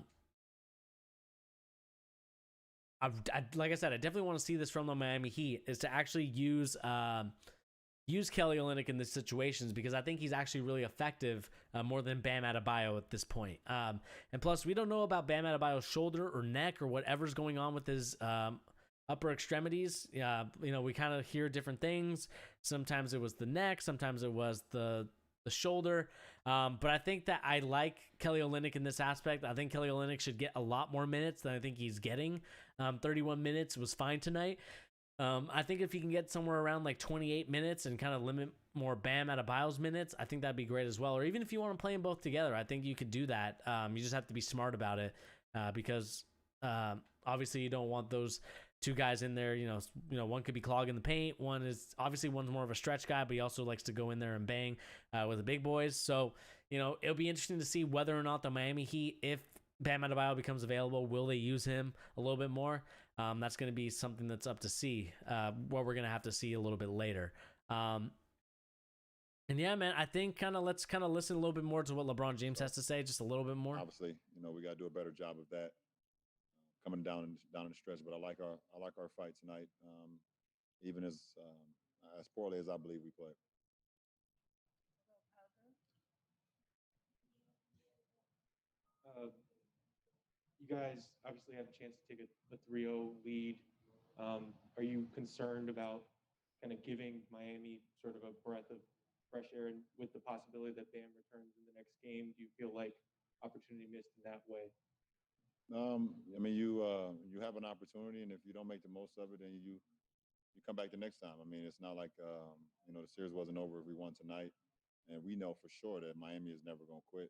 I said, I definitely want to see this from the Miami Heat, is to actually use Kelly Olynyk in these situations, because I think he's actually really effective more than Bam Adebayo at this point. And plus, we don't know about Bam Adebayo's shoulder or neck or whatever's going on with his upper extremities. We kind of hear different things. Sometimes it was the neck, sometimes it was the shoulder. But I think that I like Kelly Olynyk in this aspect. I think Kelly Olynyk should get a lot more minutes than I think he's getting. 31 minutes was fine tonight. I think if he can get somewhere around like 28 minutes and kind of limit more Bam Adebayo's minutes, I think that'd be great as well. Or even if you want to play them both together, I think you could do that. You just have to be smart about it because obviously you don't want those two guys in there. One could be clogging the paint. One's more of a stretch guy, but he also likes to go in there and bang with the big boys. So, it'll be interesting to see whether or not the Miami Heat, if Bam Adebayo becomes available, will they use him a little bit more? That's going to be something that's up to see, what we're going to have to see a little bit later. And yeah, man, I think let's listen a little bit more to what LeBron James has to say, just a little bit more. Obviously, we got to do a better job of that coming down in the stretch. But I like our fight tonight, even as poorly as I believe we played. You guys obviously have a chance to take a 3-0 lead. Are you concerned about kind of giving Miami sort of a breath of fresh air, and with the possibility that Bam returns in the next game? Do you feel like opportunity missed in that way? You have an opportunity, and if you don't make the most of it, then you come back the next time. It's not like the series wasn't over if we won tonight, and we know for sure that Miami is never going to quit,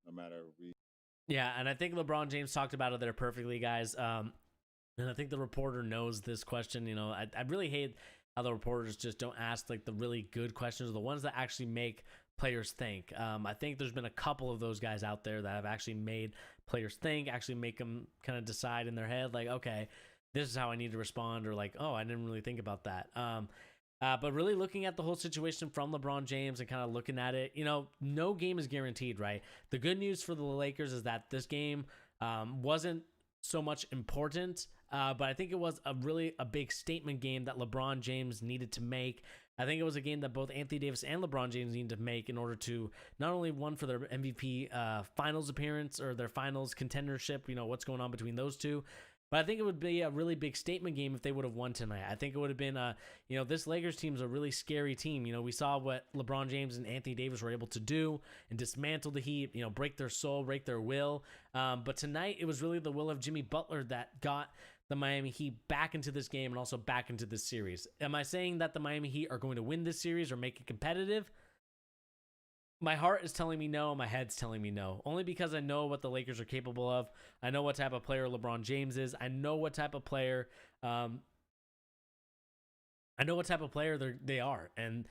no matter if we. Yeah, and I think LeBron James talked about it there perfectly, guys. And I think the reporter knows this question. I really hate how the reporters just don't ask like the really good questions, the ones that actually make players think. I think there's been a couple of those guys out there that have actually made players think, actually make them kind of decide in their head, like, okay, this is how I need to respond, or like, oh, I didn't really think about that. But really looking at the whole situation from LeBron James and kind of looking at it, no game is guaranteed, right? The good news for the Lakers is that this game wasn't so much important, but I think it was a big statement game that LeBron James needed to make. I think it was a game that both Anthony Davis and LeBron James needed to make in order to not only one for their MVP finals appearance or their finals contendership, what's going on between those two. But I think it would be a really big statement game if they would have won tonight. I think it would have been this Lakers team is a really scary team. We saw what LeBron James and Anthony Davis were able to do and dismantle the Heat, break their soul, break their will. But tonight it was really the will of Jimmy Butler that got the Miami Heat back into this game and also back into this series. Am I saying that the Miami Heat are going to win this series or make it competitive? My heart is telling me no. My head's telling me no. Only because I know what the Lakers are capable of. I know what type of player LeBron James is. I know what type of player they are. And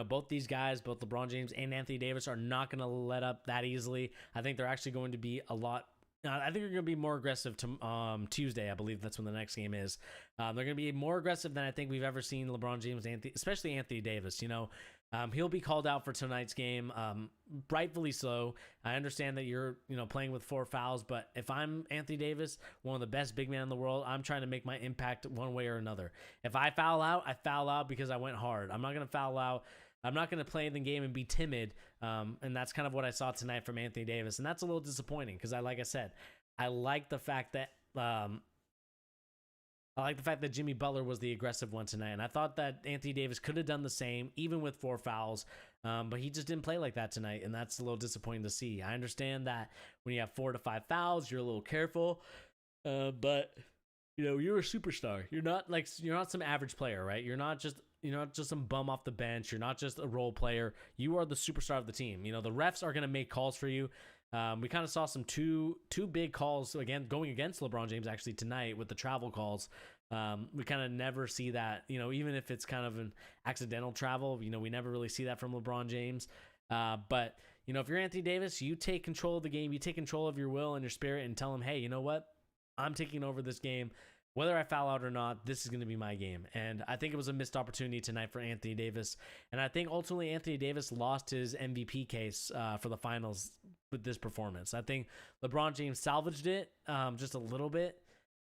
both these guys, both LeBron James and Anthony Davis, are not going to let up that easily. I think they're actually going to be I think they're going to be more aggressive Tuesday. I believe that's when the next game is. They're going to be more aggressive than I think we've ever seen LeBron James, especially Anthony Davis. He'll be called out for tonight's game, rightfully so. I understand that you're, playing with 4 fouls, but if I'm Anthony Davis, one of the best big men in the world, I'm trying to make my impact one way or another. If I foul out, I foul out because I went hard. I'm not going to foul out. I'm not going to play the game and be timid, and that's kind of what I saw tonight from Anthony Davis, and that's a little disappointing because, like I said, I like the fact that Jimmy Butler was the aggressive one tonight, and I thought that Anthony Davis could have done the same, even with 4 fouls, but he just didn't play like that tonight, and that's a little disappointing to see. I understand that when you have 4 to 5 fouls, you're a little careful, but you're a superstar. You're not some average player, right? You're not just some bum off the bench. You're not just a role player. You are the superstar of the team. The refs are going to make calls for you. We kind of saw some two big calls again going against LeBron James actually tonight with the travel calls. We kind of never see that, even if it's kind of an accidental travel, we never really see that from LeBron James. But if you're Anthony Davis, you take control of the game, you take control of your will and your spirit and tell him, hey, you know what? I'm taking over this game. Whether I foul out or not, this is going to be my game. And I think it was a missed opportunity tonight for Anthony Davis. And I think ultimately Anthony Davis lost his MVP case for the finals with this performance. I think LeBron James salvaged it just a little bit.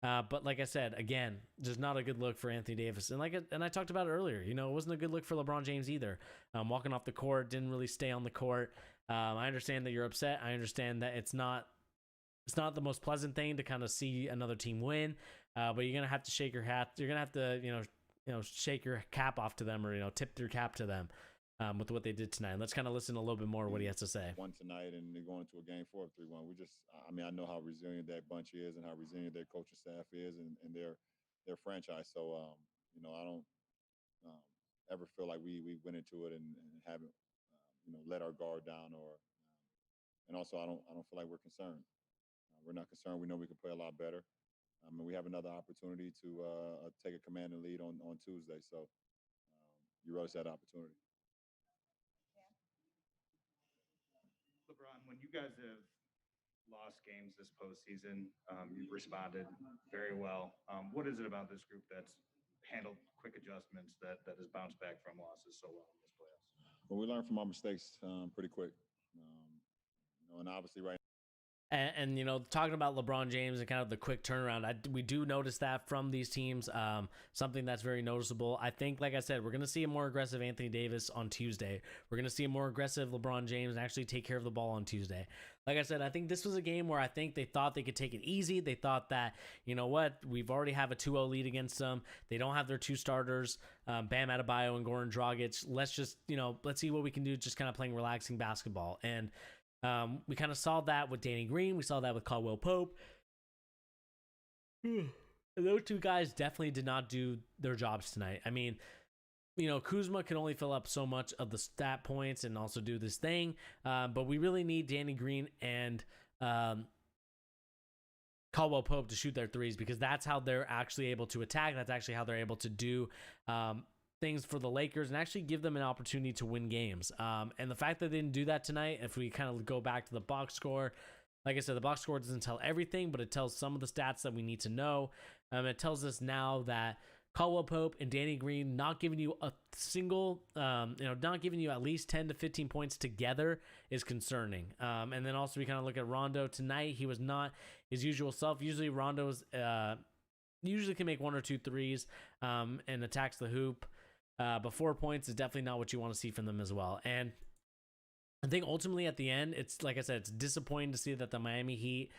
But like I said, again, just not a good look for Anthony Davis. And I talked about it earlier, it wasn't a good look for LeBron James either. Walking off the court, didn't really stay on the court. I understand that you're upset. I understand that it's not the most pleasant thing to kind of see another team win. but you're gonna have to shake your hat. You're gonna have to shake your cap off to them, or tip your cap to them with what they did tonight. Let's kind of listen a little bit more what he has to say. Won tonight, and they're going to a game 4 of 3-1. I mean, I know how resilient that bunch is, and how resilient their coaching staff is, and their franchise. So, I don't ever feel like we went into it and haven't, let our guard down, and also I don't feel like we're concerned. We're not concerned. We know we can play a lot better. And we have another opportunity to take a command and lead on Tuesday. So you relish that opportunity. LeBron, when you guys have lost games this postseason, you've responded very well. What is it about this group that's handled quick adjustments that has bounced back from losses so well in this playoffs? Well, we learn from our mistakes pretty quick. And obviously right. And talking about LeBron James and kind of the quick turnaround, we do notice that from these teams, something that's very noticeable. I think, like I said, we're going to see a more aggressive Anthony Davis on Tuesday. We're going to see a more aggressive LeBron James and actually take care of the ball on Tuesday. Like I said, I think this was a game where I think they thought they could take it easy. They thought that, we've already have a 2-0 lead against them. They don't have their two starters, Bam Adebayo and Goran Dragic. Let's just, let's see what we can do just kind of playing relaxing basketball. And we kind of saw that with Danny Green. We saw that with Caldwell Pope. And those two guys definitely did not do their jobs tonight. I mean, Kuzma can only fill up so much of the stat points and also do this thing. But we really need Danny Green and Caldwell Pope to shoot their threes, because that's how they're actually able to attack. That's actually how they're able to do things for the Lakers and actually give them an opportunity to win games. And the fact that they didn't do that tonight, if we kind of go back to the box score, like I said, the box score doesn't tell everything, but it tells some of the stats that we need to know. It tells us now that Caldwell Pope and Danny Green not giving you a single, not giving you at least 10 to 15 points together is concerning. And then also we kind of look at Rondo tonight. He was not his usual self. Usually Rondo's usually can make 1 or 2 threes and attacks the hoop. But 4 points is definitely not what you want to see from them as well. And I think ultimately at the end, it's like I said, it's disappointing to see that the Miami Heat,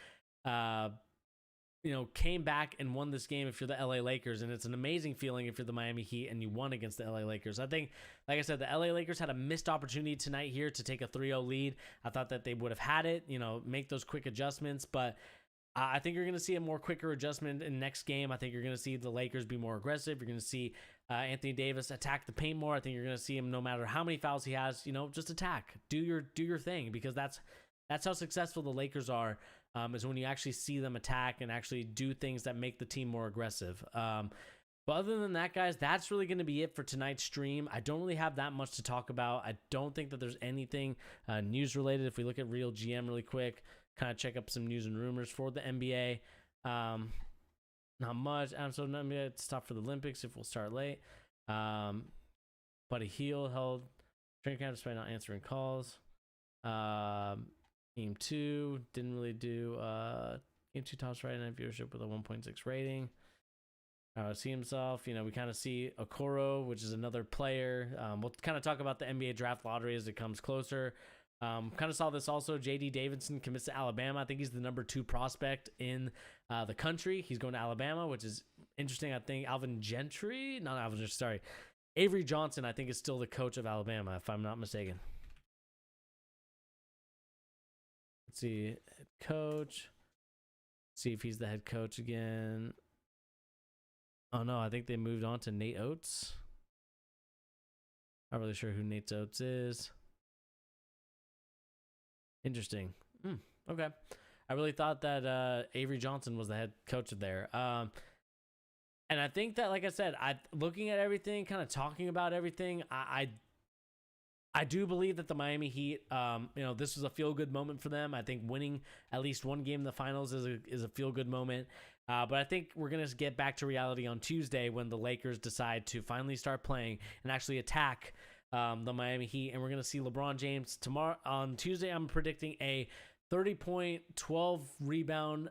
came back and won this game if you're the LA Lakers. And it's an amazing feeling if you're the Miami Heat and you won against the LA Lakers. I think, like I said, the LA Lakers had a missed opportunity tonight here to take a 3-0 lead. I thought that they would have had it, make those quick adjustments. But I think you're going to see a more quicker adjustment in next game. I think you're going to see the Lakers be more aggressive. You're going to see Anthony Davis attack the paint more. I think you're going to see him, no matter how many fouls he has, just attack, do your thing, because that's how successful the Lakers are, is when you actually see them attack and actually do things that make the team more aggressive. But other than that, guys, that's really going to be it for tonight's stream. I don't really have that much to talk about. I don't think that there's anything news related. If we look at Real GM really quick, kind of check up some news and rumors for the NBA. Not much. So NBA stop for the Olympics if we'll start late. Buddy Hield held training camp despite not answering calls. Game 2 didn't really do. Game 2 tops Friday night viewership with a 1.6 rating. See himself. We kind of see Okoro, which is another player. We'll kind of talk about the NBA draft lottery as it comes closer. Kind of saw this also. J.D. Davidson commits to Alabama. I think he's the number 2 prospect in the country. He's going to Alabama, which is interesting. I think Avery Johnson, I think, is still the coach of Alabama, if I'm not mistaken. Let's see, head coach. See if he's the head coach again. Oh no, I think they moved on to Nate Oates. Not really sure who Nate Oates is. Interesting. Okay. I really thought that Avery Johnson was the head coach there. And I think that, like I said, looking at everything, kind of talking about everything, I do believe that the Miami Heat, this was a feel-good moment for them. I think winning at least one game in the finals is a feel-good moment. But I think we're going to get back to reality on Tuesday when the Lakers decide to finally start playing and actually attack the Miami Heat. And we're going to see LeBron James tomorrow. On Tuesday, I'm predicting a 30-point, 12-rebound,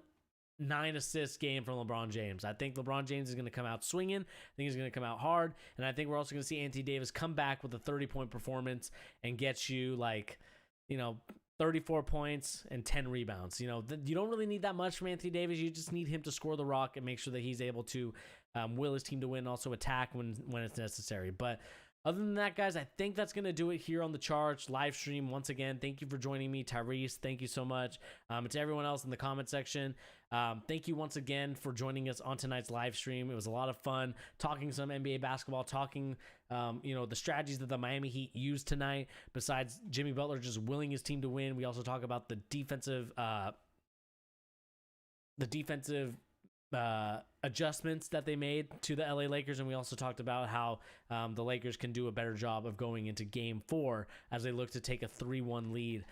9-assist game from LeBron James. I think LeBron James is going to come out swinging. I think he's going to come out hard. And I think we're also going to see Anthony Davis come back with a 30-point performance and get you 34 points and 10 rebounds. You know, you don't really need that much from Anthony Davis. You just need him to score the rock and make sure that he's able to will his team to win, also attack when it's necessary. But other than that, guys, I think that's going to do it here on the Charge live stream. Once again, thank you for joining me. Tyrese, thank you so much. And to everyone else in the comment section, thank you once again for joining us on tonight's live stream. It was a lot of fun talking some NBA basketball, talking the strategies that the Miami Heat used tonight. Besides Jimmy Butler just willing his team to win, we also talk about the defensive adjustments that they made to the LA Lakers, and we also talked about how the Lakers can do a better job of going into Game 4 as they look to take a 3-1 lead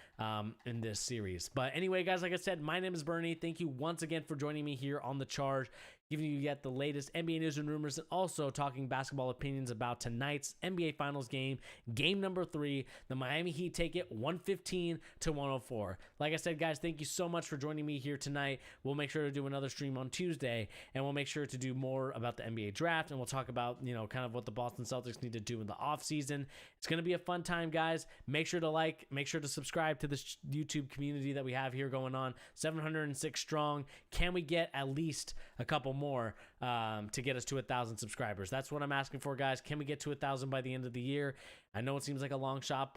in this series. But anyway, guys, like I said, my name is Bernie. Thank you once again for joining me here on The Charge, giving you yet the latest NBA news and rumors, and also talking basketball opinions about tonight's NBA Finals game, game number 3. The Miami Heat take it 115-104. Like I said, guys, thank you so much for joining me here tonight. We'll make sure to do another stream on Tuesday, and we'll make sure to do more about the NBA draft, and we'll talk about, kind of what the Boston Celtics need to do in the offseason. It's going to be a fun time, guys. Make sure to make sure to subscribe to this YouTube community that we have here going on. 706 strong. Can we get at least a couple more to get us to 1,000 subscribers? That's what I'm asking for, guys. Can we get to 1,000 by the end of the year? I know it seems like a long shot,